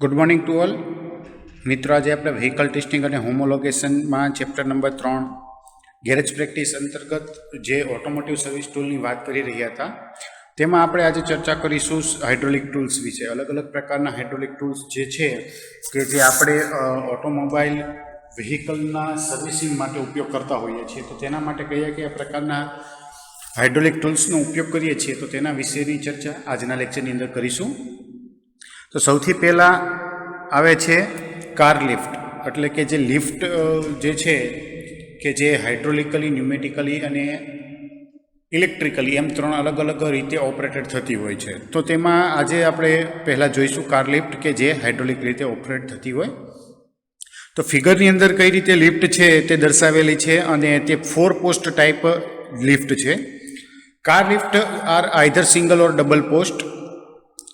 Good morning to all मित्रों। आज आप व्हीकल टेस्टिंग और होमोलोगेशन में चैप्टर नंबर 3 गैरेज प्रेक्टिस अंतर्गत जे ऑटोमोटिव सर्विस टूल की बात कर रहा था तेमां आपणे आज चर्चा करीशुं हाइड्रोलिक टूल्स विषे। अलग अलग प्रकारना हाइड्रोलिक टूल्स जे छे के जे आपणे ऑटोमोबाइल व्हीकलना सर्विसिंग माटे उपयोग करता होईए छीए, तो तेना माटे कया प्रकारना हाइड्रोलिक टूल्सनो उपयोग करीए छीए तो तेना विशेनी चर्चा आजना लेक्चरनी अंदर करीशुं। तो सौथी पहला आवे छे कार लिफ्ट, एटले के जे लिफ्ट जे छे के जे हाइड्रोलिकली, न्यूमेटिकली अने इलेक्ट्रिकली एम त्रण अलग अलग रीते ऑपरेटेड थती होय छे। तो तेमां आजे आपणे पहला जोईशुं कार लिफ्ट के जे हाइड्रोलिक रीते ऑपरेट थती होय। तो फिगरनी अंदर कई रीते लिफ्ट छे ते दर्शावेली छे अने ते 4 पोस्ट टाइप लिफ्ट छे। Car lift are either single और डबल पोस्ट,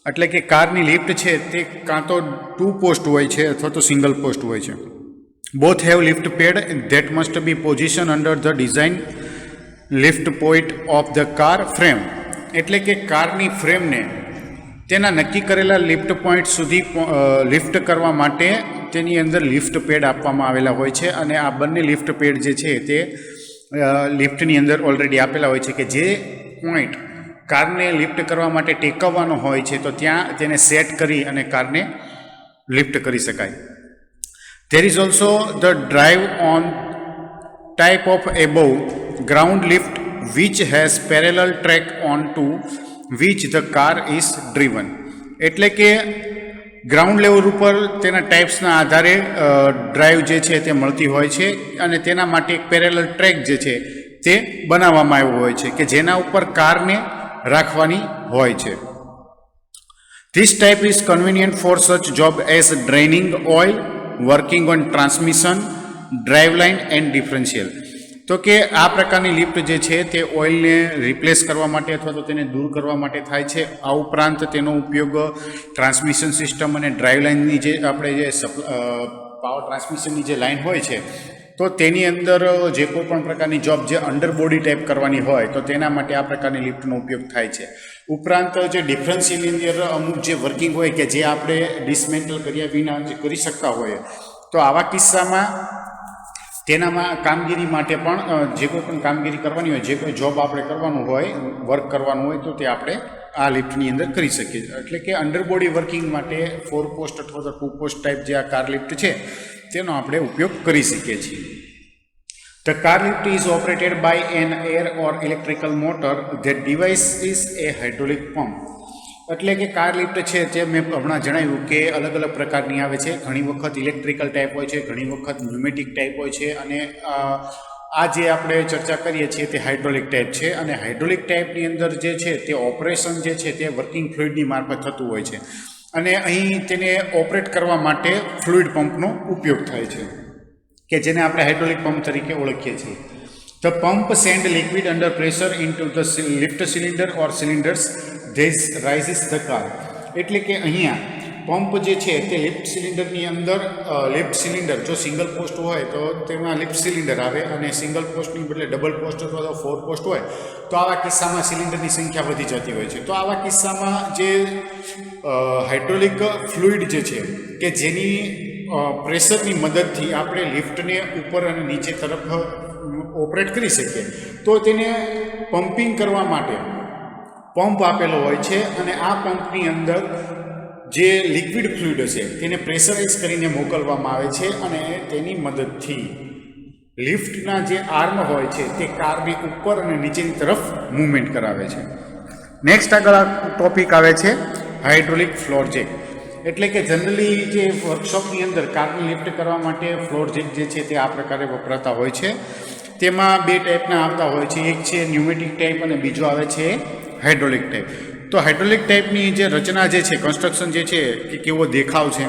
એટલે કે કારની લિફ્ટ છે તે કાં તો 2 પોસ્ટ હોય છે અથવા તો સિંગલ પોસ્ટ હોય છે. Both have lift pad that must be position under the design lift point of the car frame. એટલે કે કારની ફ્રેમને તેના નક્કી કરેલા લિફ્ટ પોઈન્ટ સુધી લિફ્ટ કરવા માટે તેની અંદર લિફ્ટ પેડ આપવામાં આવેલા હોય છે અને આ બંને લિફ્ટ પેડ જે છે તે લિફ્ટની અંદર ઓલરેડી આપેલા હોય છે કે જે પોઈન્ટ कारने लिफ्ट करवा माटे टेकववानो होय छे तो त्यां तेने सेट करी अने कारने लिफ्ट करी शकाय. There is also the drive on type of above ground lift which has parallel track on to which the car is driven. एटले के ग्राउंड लेवल पर तेना टाइप्सना आधारे ड्राइव जे छे ते मळती होय छे अने तेना माटे एक पेरेलल ट्रेक जे छे ते बनाववामां आव्यो होय छे के जेना उपर कारने राखवानी होय छे. This type is convenient for such job as draining oil, working on transmission, driveline and differential. तो के आ प्रकारनी लिफ्ट जे छे ते ऑइलने रिप्लेस करवा माटे अथवा तो तेने दूर करवा माटे थाय छे. आ उपरांत तेनो उपयोग ट्रांसमिशन सिस्टम अने ड्राइवलाइननी जे आपणे जे पावर ट्रांसमिशननी जे लाइन होय छे तो तेनी अंदर जे कोईपण प्रकारनी जॉब जे अंडर बॉडी टाइप करवानी होय तो तेना माटे आ प्रकारनी लिफ्टनो उपयोग थाय छे. उपरांत जे डिफरन्शियलनी अंदर अमुक जे वर्किंग होय के जे आपणे डिसमेंटल कर्या विना जे करी शकता होय तो आवा किस्सामां तेनामां कामगीरी माटे पण जे कोईपण कामगीरी करवानी होय, जे कोई जॉब आपणे करवानुं होय, वर्क करवानुं होय तो ते आपणे आ लिफ्टनी अंदर करी शकीए. एटले के अंडर बॉडी वर्किंग माटे 4 पोस्ट अथवा तो 2 पोस्ट टाइप जे आ कार लिफ्ट छे तेनो आपणे उपयोग करी शकीए छीए. The car lift is operated by an air or electrical motor. That device is a hydraulic pump. એટલે કે કાર લિફ્ટ છે જે મેં હમણાં જણાવ્યું કે અલગ અલગ પ્રકારની આવે છે. ઘણી વખત ઇલેક્ટ્રિકલ ટાઈપ હોય છે, ઘણી વખત ન્યુમેટિક ટાઈપ હોય છે અને આ જે આપણે ચર્ચા કરીએ છીએ તે હાઇડ્રોલિક ટાઈપ છે. અને હાઇડ્રોલિક ટાઈપની અંદર જે છે તે ઓપરેશન જે છે તે વર્કિંગ ફ્લુઇડની મારફત થતું હોય છે અને અહીં તેને ઓપરેટ કરવા માટે ફ્લુઇડ પંપનો ઉપયોગ થાય છે કે જેને આપણે હાઇડ્રોલિક પંપ તરીકે ઓળખીએ છીએ. The pump send liquid under pressure into the lift cylinder or cylinders this rises the car. એટલે કે અહીંયા પંપ જે છે તે લિફ્ટ સિલિન્ડરની અંદર લિફ્ટ સિલિન્ડર જો સિંગલ પોસ્ટ હોય તો તેમાં લિફ્ટ સિલિન્ડર આવે અને સિંગલ પોસ્ટની બદલે ડબલ પોસ્ટ અથવા તો 4 પોસ્ટ હોય તો આવા કિસ્સામાં સિલિન્ડરની સંખ્યા વધી જતી હોય છે. તો આવા કિસ્સામાં જે હાઇડ્રોલિક ફ્લુઇડ જે છે કે જેની પ્રેશરની મદદથી આપણે લિફ્ટને ઉપર અને નીચે તરફ ઓપરેટ કરી શકીએ તો તેને પમ્પિંગ કરવા માટે પંપ આપેલો હોય છે અને આ પંપની અંદર જે લિક્વિડ ફ્લુઇડ હશે તેને પ્રેશરાઇઝ કરીને મોકલવામાં આવે છે અને તેની મદદથી લિફ્ટના જે આર્મ હોય છે તે કારની ઉપર અને નીચેની તરફ મૂવમેન્ટ કરાવે છે. નેક્સ્ટ આગળ આ ટોપિક આવે છે હાઇડ્રોલિક ફ્લોર જેક. એટલે કે જનરલી જે વર્કશોપની અંદર કારની લિફ્ટ કરવા માટે ફ્લોર જેક જે છે તે આ પ્રકારે વપરાતા હોય છે. તેમાં 2 ટાઈપના આવતા હોય છે, એક છે ન્યુમેટિક ટાઈપ અને બીજો આવે છે હાઇડ્રોલિક ટાઈપ. તો હાઇડ્રોલિક ટાઈપની જે રચના જે છે, કન્સ્ટ્રક્શન જે છે કે કેવો દેખાવ છે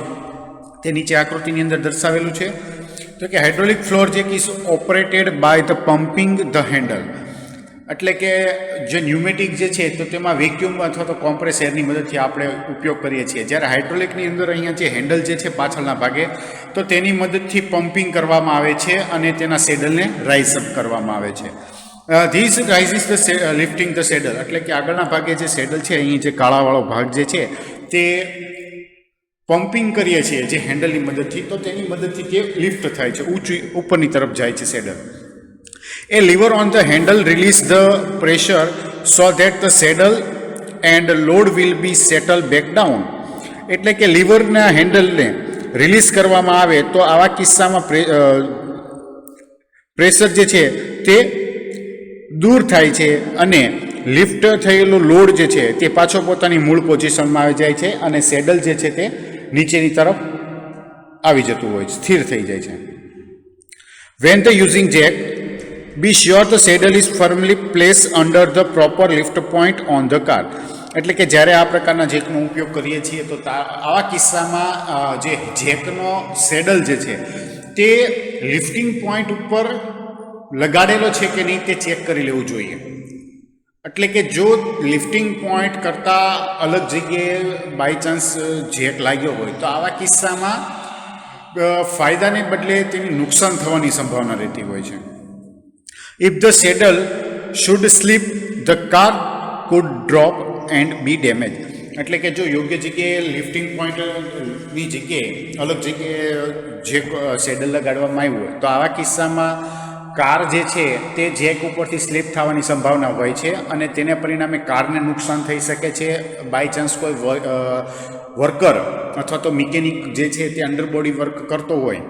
તે નીચે આકૃતિની અંદર દર્શાવેલું છે. તો કે hydraulic floor jack is operated by the pumping the handle. એટલે કે જે ન્યુમેટિક જે છે તો તેમાં વેક્યુમ અથવા તો કોમ્પ્રેસ એરની મદદથી આપણે ઉપયોગ કરીએ છીએ. જ્યારે હાઇડ્રોલિકની અંદર અહીંયા જે હેન્ડલ જે છે પાછળના ભાગે તો તેની મદદથી પમ્પિંગ કરવામાં આવે છે અને તેના સેડલને રાઇઝ અપ કરવામાં આવે છે. This rises the lifting the saddle. એટલે કે આગળના ભાગે જે સેડલ છે અહીં જે કાળાવાળો ભાગ જે છે તે પમ્પિંગ કરીએ છીએ જે હેન્ડલની મદદથી, તો તેની મદદથી તે લિફ્ટ થાય છે, ઊંચી ઉપરની તરફ જાય છે saddle. A lever on the handle release the pressure so that the saddle and load will be settle back down. એટલે કે લીવરના હેન્ડલને રિલીઝ કરવામાં આવે તો આવા કિસ્સામાં પ્રેશર જે છે તે દૂર થાય છે અને લિફ્ટ થયેલો લોડ જે છે તે પાછો પોતાની મૂળ પોઝિશનમાં આવી જાય છે અને સેડલ જે છે તે નીચેની તરફ આવી જતું હોય છે, સ્થિર થઈ જાય છે. When the using jack, be sure the saddle is firmly place under the proper lift point on the car. એટલે કે જ્યારે આ પ્રકારના જેકનો ઉપયોગ કરીએ છીએ તો આવા કિસ્સામાં જે જેકનો સેડલ જે છે તે લિફ્ટિંગ પોઈન્ટ ઉપર લગાડેલો છે કે નહીં તે ચેક કરી લેવું જોઈએ. એટલે કે જો લિફ્ટિંગ પોઈન્ટ કરતાં અલગ જગ્યાએ બાય ચાન્સ જેક લાગ્યો હોય તો આવા કિસ્સામાં ફાયદાને બદલે તેની નુકસાન થવાની સંભાવના રહેતી હોય છે. If the saddle should slip the car could drop and be damage. એટલે કે જો યોગ્ય જગ્યાએ લિફ્ટિંગ પોઈન્ટની જગ્યાએ અલગ જગ્યાએ જેક સેડલ લગાડવામાં આવ્યું હોય તો આવા કિસ્સામાં કાર જે છે તે જેક ઉપરથી સ્લીપ થવાની સંભાવના હોય છે અને તેને પરિણામે કારને નુકસાન થઈ શકે છે. બાય ચાન્સ કોઈ વર્કર અથવા તો મિકેનિક જે છે તે અંડરબોડી વર્ક કરતો હોય,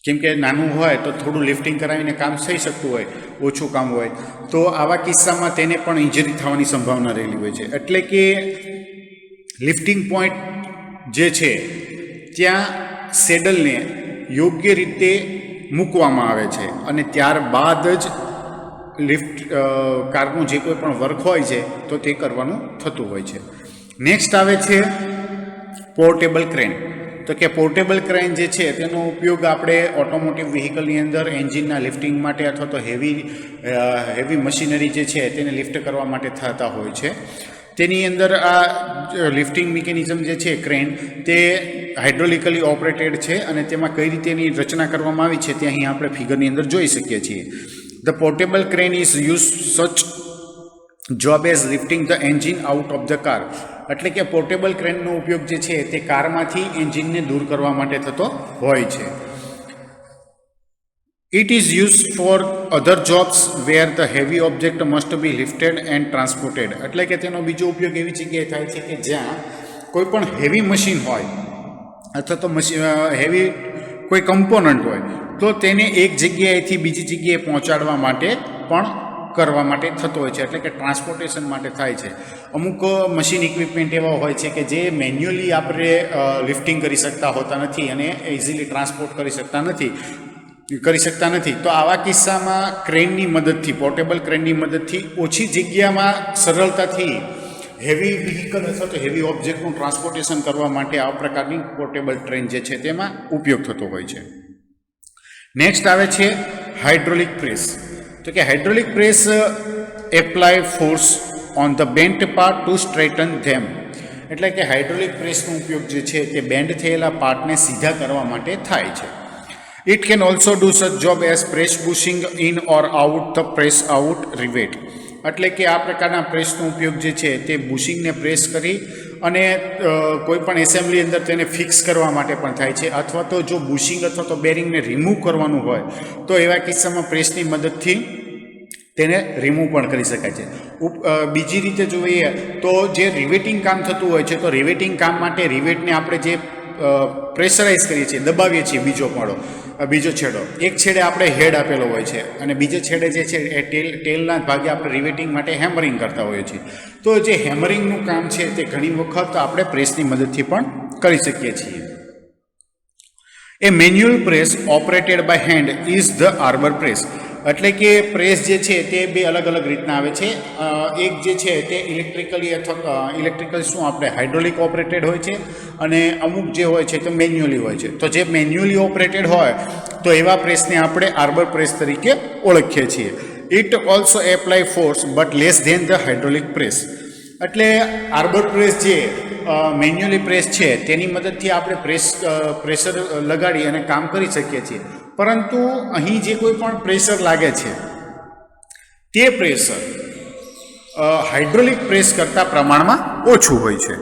કેમ કે નાનું હોય તો થોડું લિફ્ટિંગ કરાવીને કામ થઈ શકતું હોય, ઓછું કામ હોય તો આવા કિસ્સામાં તેને પણ ઇન્જરી થવાની સંભાવના રહેલી હોય છે. એટલે કે લિફ્ટિંગ પોઈન્ટ જે છે ત્યાં સેડલને યોગ્ય રીતે મૂકવામાં આવે છે અને ત્યારબાદ જ લિફ્ટ કારનું જે કોઈ પણ વર્ક હોય છે તો તે કરવાનું થતું હોય છે. નેક્સ્ટ આવે છે પોર્ટેબલ ક્રેન. તો કે પોર્ટેબલ ક્રેન જે છે તેનો ઉપયોગ આપણે ઓટોમોટિવ વ્હીકલની અંદર એન્જિનના લિફ્ટિંગ માટે અથવા તો હેવી મશીનરી જે છે તેને લિફ્ટ કરવા માટે થતા હોય છે. તેની અંદર આ લિફ્ટિંગ મિકેનિઝમ જે છે ક્રેન તે હાઇડ્રોલિકલી ઓપરેટેડ છે અને તેમાં કઈ રીતે એની રચના કરવામાં આવી છે તે અહીં આપણે ફિગરની અંદર જોઈ શકીએ છીએ. The portable crane is use such job as lifting the engine out of the car. એટલે કે પોર્ટેબલ ક્રેનનો ઉપયોગ જે છે તે કારમાંથી એન્જિનને દૂર કરવા માટે થતો હોય છે. It is use for other jobs where the heavy object must be lifted and transported. એટલે કે તેનો બીજો ઉપયોગ એવી જગ્યાએ થાય છે કે જ્યાં કોઈ પણ હેવી મશીન હોય અથવા તો હેવી કોઈ કમ્પોનન્ટ હોય તો તેને એક જગ્યાએથી બીજી જગ્યાએ પહોંચાડવા માટે પણ કરવા માટે થતો હોય છે. એટલે કે ટ્રાન્સપોર્ટેશન માટે થાય છે. અમુક મશીન ઇક્વિપમેન્ટ એવા હોય છે કે જે મેન્યુઅલી આપણે લિફ્ટિંગ કરી શકતા હોતા નથી અને ઇઝીલી ટ્રાન્સપોર્ટ કરી શકતા નથી. તો આવા કિસ્સામાં ક્રેનની મદદથી, પોર્ટેબલ ક્રેનની મદદથી ઓછી જગ્યામાં સરળતાથી હેવી વ્હીકલ અથવા તો હેવી ઓબ્જેક્ટનું ટ્રાન્સપોર્ટેશન કરવા માટે આ પ્રકારની પોર્ટેબલ ટ્રેન જે છે તેમાં ઉપયોગ થતો હોય છે. નેક્સ્ટ આવે છે હાઇડ્રોલિક પ્રેસ. તો કે hydraulic press apply force on the bent part to straighten them. એટલે કે હાઇડ્રોલિક પ્રેસનો ઉપયોગ જે છે તે બેન્ડ થયેલા પાર્ટને સીધા કરવા માટે થાય છે. It can also do such job as press pushing in or out the press out rivet. એટલે કે આ પ્રકારના પ્રેસનો ઉપયોગ જે છે તે બુશિંગને પ્રેસ કરી અને કોઈ પણ એસેમ્બલી અંદર તેને ફિક્સ કરવા માટે પણ થાય છે, અથવા તો જો બુશિંગ અથવા તો બેરિંગને રિમૂવ કરવાનું હોય તો એવા કિસ્સામાં પ્રેસની મદદથી તેને રિમૂવ પણ કરી શકાય છે. બીજી રીતે જોઈએ તો જે રિવેટિંગ કામ થતું હોય છે તો રિવેટિંગ કામ માટે રિવેટને આપણે જે પ્રેશરાઇઝ કરીએ છીએ, દબાવીએ છીએ બીજો છેડો, એક છેડે આપણે હેડ આપેલો હોય છે અને બીજે છેડે જે છે એ ટેલના ભાગે આપણે રિવેટિંગ માટે હેમરિંગ કરતા હોઈએ છીએ. તો જે હેમરિંગનું કામ છે તે ઘણી વખત આપણે પ્રેસની મદદથી પણ કરી શકીએ છીએ. A manual press operated by hand is the arbor press. એટલે કે પ્રેસ જે છે તે બે અલગ અલગ રીતના આવે છે. એક જે છે તે ઇલેક્ટ્રિકલી અથવા આપણે હાઇડ્રોલિક ઓપરેટેડ હોય છે અને અમુક જે હોય છે તે મેન્યુઅલી હોય છે. તો જે મેન્યુઅલી ઓપરેટેડ હોય તો એવા પ્રેસને આપણે આર્બર પ્રેસ તરીકે ઓળખીએ છીએ. It also apply force but less than the hydraulic press. એટલે આર્બર પ્રેસ જે મેન્યુઅલી પ્રેસ છે તેની મદદથી આપણે પ્રેશર લગાડી અને કામ કરી શકીએ છીએ, પરંતુ અહીં જે કોઈ પણ પ્રેશર લાગે છે તે પ્રેશર હાઇડ્રોલિક પ્રેસ કરતાં પ્રમાણમાં ઓછું હોય છે.